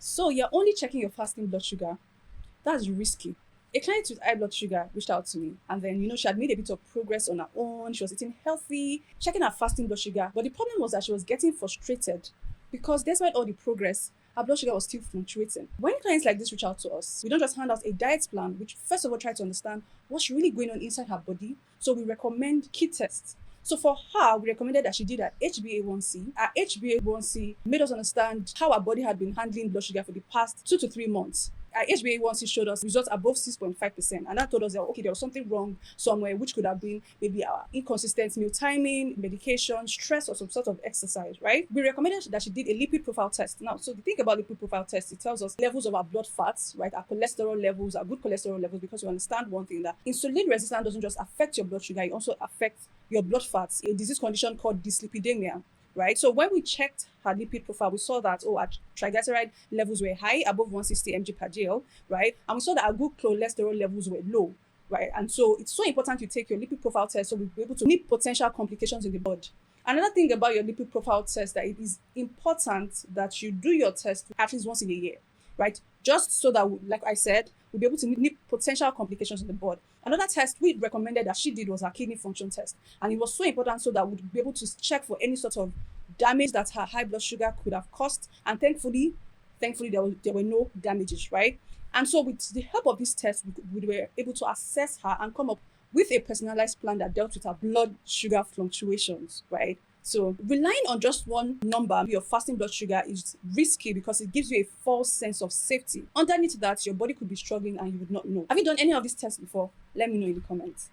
So you're only checking your fasting blood sugar. That's risky. A client with high blood sugar reached out to me, and then she had made a bit of progress on her own. She was eating healthy, checking her fasting blood sugar. But the problem was that she was getting frustrated because despite all the progress, her blood sugar was still fluctuating. When clients like this reach out to us, we don't just hand out a diet plan, which first of all try to understand what's really going on inside her body. So we recommend key tests. So for her, we recommended that she did her HbA1c. Her HbA1c made us understand how her body had been handling blood sugar for the past 2 to 3 months. Our HbA1c showed us results above 6.5%, and that told us that okay, there was something wrong somewhere, which could have been maybe our inconsistent meal timing, medication, stress, or some sort of exercise, right? We recommended that she did a lipid profile test. Now, so the thing about lipid profile test, it tells us levels of our blood fats, right? Our cholesterol levels, our good cholesterol levels, because you understand one thing, that insulin resistance doesn't just affect your blood sugar, it also affects your blood fats, a disease condition called dyslipidemia, right? So when we checked her lipid profile, we saw that her triglyceride levels were high, above 160 mg per gl, right? And we saw that her good cholesterol levels were low, right? And so it's so important you take your lipid profile test so we'll be able to meet potential complications in the blood. Another thing about your lipid profile test, that it is important that you do your test at least once in a year, right? Just so that, like I said, we'll be able to meet potential complications in the blood. Another test we recommended that she did was her kidney function test. And it was so important so that we'd be able to check for any sort of damage that her high blood sugar could have caused. And thankfully, there were no damages, right? And so with the help of this test, we were able to assess her and come up with a personalized plan that dealt with her blood sugar fluctuations, right? So relying on just one number, your fasting blood sugar, is risky because it gives you a false sense of safety. Underneath that, your body could be struggling and you would not know. Have you done any of these tests before? Let me know in the comments.